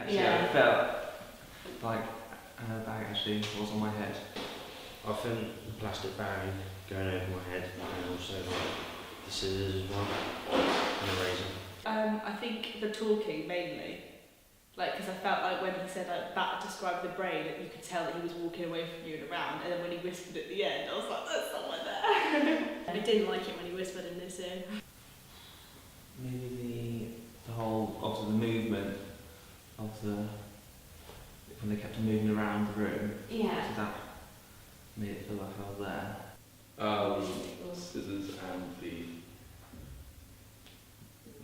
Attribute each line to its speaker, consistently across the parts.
Speaker 1: actually.
Speaker 2: Yeah.
Speaker 1: I felt like a bag actually was on my head.
Speaker 3: I think the plastic bag going over my head and also like the scissors as well and a razor.
Speaker 2: I think the talking mainly. Like, because I felt like when he said like, that described the brain, that you could tell that he was walking away from you and around, and then when he whispered at the end, I was like, there's someone there.
Speaker 4: I didn't like it when he whispered in this ear.
Speaker 1: Maybe the whole, obviously the movement of the, when they kept on moving around the room.
Speaker 2: Yeah.
Speaker 1: So that made it feel like I was there.
Speaker 5: Scissors and the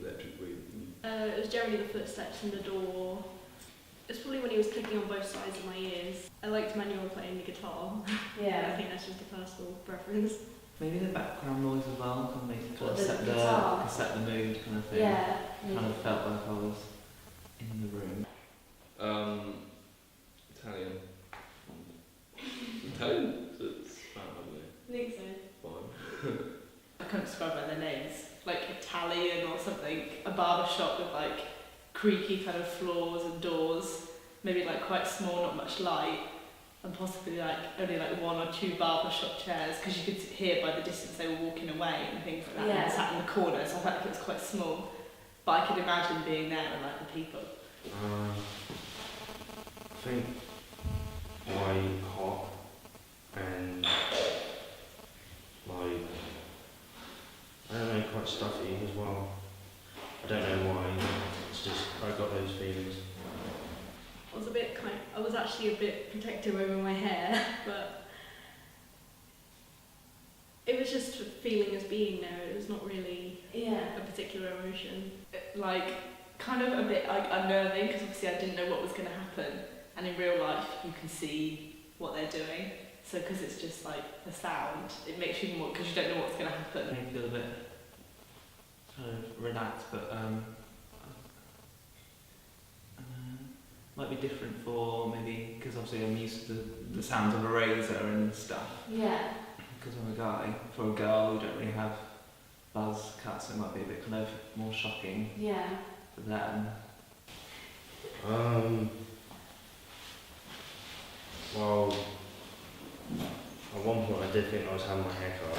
Speaker 5: electric wheel.
Speaker 4: It was generally the footsteps and the door. It's probably when he was clicking on both sides of my ears. I liked Manuel playing the guitar.
Speaker 2: Yeah.
Speaker 4: I think that's just a personal preference.
Speaker 1: Maybe the background noise as well, kind of make it kind of
Speaker 2: The
Speaker 1: set
Speaker 2: guitar.
Speaker 1: the mood kind of thing.
Speaker 2: Yeah.
Speaker 1: Kind of felt like I was in the room.
Speaker 5: Italian. Italian? It's
Speaker 4: I think so.
Speaker 5: fine.
Speaker 2: I couldn't describe by their names. Like Italian or something. A barber shop with like creaky kind of floors and doors. Maybe like quite small, not much light. And possibly like only like one or two barber shop chairs, because you could hear by the distance they were walking away and things like that. Yeah. And sat in the corner, so I felt like it was quite small. But I could imagine being there and like the people.
Speaker 3: I think quite hot and like, I don't know, quite stuffy as well. I don't know why, it's just, I got those feelings.
Speaker 4: I was actually a bit protective over my hair, but it was just a feeling as being there. It was not really a particular emotion.
Speaker 2: Like, kind of a bit like unnerving, because obviously I didn't know what was going to happen. And in real life, you can see what they're doing. So because it's just like the sound, it makes you more, because you don't know what's going to happen.
Speaker 1: Made me feel a bit kind of relaxed, but might be different for maybe, because obviously I'm used to the sounds of a razor and stuff.
Speaker 2: Yeah.
Speaker 1: Because I'm a guy. For a girl, we don't really have buzz cuts, so it might be a bit kind of more shocking
Speaker 2: Yeah.
Speaker 1: for them.
Speaker 3: Well, at one point I did think I was having my hair cut.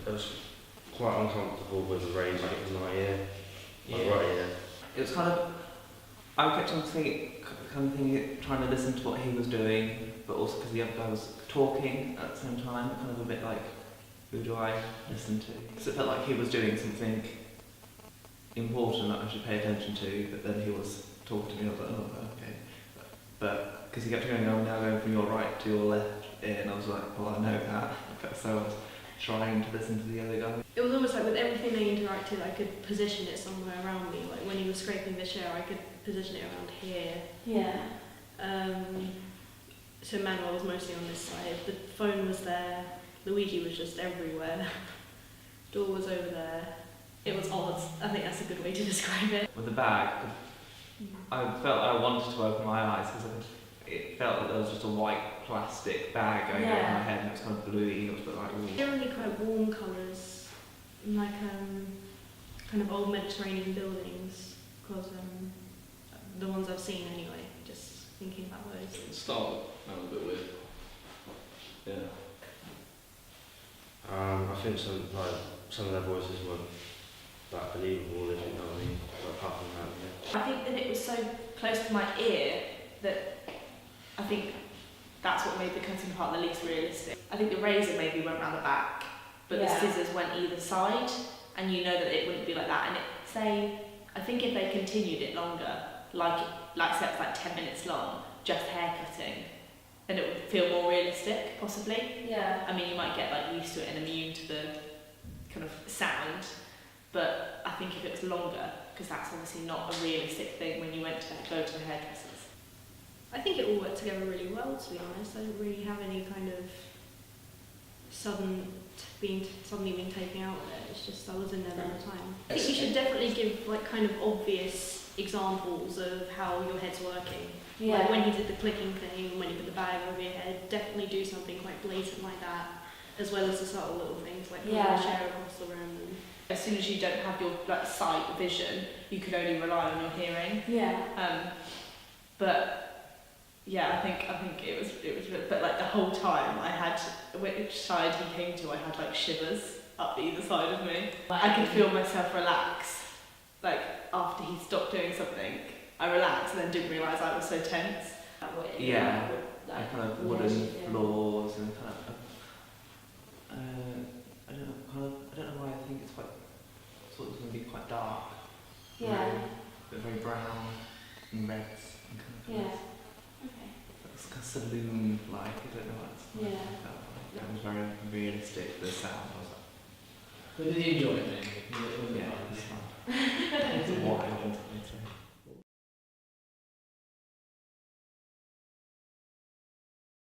Speaker 3: It was quite uncomfortable with the razor in my ear, my right ear.
Speaker 1: It was kind of, I kept on thinking, trying to listen to what he was doing, but also because the other guy was talking at the same time, kind of a bit like, who do I listen to? Because it felt like he was doing something important that I should pay attention to, but then he was talking to me, I was like, oh, okay. But, because he kept going, I'm now going from your right to your left ear, and I was like, well, I know that. So I was trying to listen to the other guy.
Speaker 4: It was almost like with everything they interacted, I could position it somewhere around me. Like when he was scraping the chair, I could position it around here.
Speaker 2: Yeah.
Speaker 4: So Manuel was mostly on this side. The phone was there. Luigi was just everywhere. Door was over there. It was odd. I think that's a good way to describe it.
Speaker 1: With the bag, I felt I wanted to open my eyes because it felt like there was just a white plastic bag going over my head, and it was kind of bluey. It was a bit like, ooh.
Speaker 4: Generally quite warm colours, like kind of old Mediterranean buildings, because the ones I've seen anyway, just thinking about those.
Speaker 5: At the start, that was a bit weird. Yeah.
Speaker 3: I think some of their voices weren't that believable, if you know what I mean. But apart from that, yeah.
Speaker 2: I think that it was so close to my ear that I think that's what made the cutting part the least realistic. I think the razor maybe went round the back, but the scissors went either side, and you know that it wouldn't be like that. And I think if they continued it longer, like say it's like 10 minutes long, just hair cutting, then it would feel more realistic, possibly. Yeah. I mean, you might get like used to it and immune to the kind of sound, but I think if it was longer, because that's obviously not a realistic thing when you went to go to the hairdressers.
Speaker 4: I think it all worked together really well, to be honest. I didn't really have any kind of suddenly being taken out of it. It's just I was in there all the time. I think you should definitely give like kind of obvious examples of how your head's working.
Speaker 2: Yeah.
Speaker 4: Like when you did the clicking thing, when you put the bag over your head, definitely do something quite blatant like that, as well as the subtle little things like putting a chair across the room.
Speaker 2: As soon as you don't have your like sight vision, you can only rely on your hearing.
Speaker 4: Yeah.
Speaker 2: But yeah, I think it was but like the whole time I had, which side he came to, I had like shivers up either side of me. I could feel myself relax. Like after he stopped doing something, I relaxed and then didn't realise I was so tense.
Speaker 1: Yeah, and kind of wooden floors and kind of. I don't know why I think it's quite. I thought it was going to be quite dark.
Speaker 4: Yeah.
Speaker 1: But very brown and reds and kind of.
Speaker 4: Yeah. Okay.
Speaker 1: It's kind of saloon-like. I don't know what it's like.
Speaker 4: Yeah.
Speaker 1: It was very realistic. The sound was.
Speaker 5: But did you enjoy it then?
Speaker 1: Yeah, it was fun. It's wild.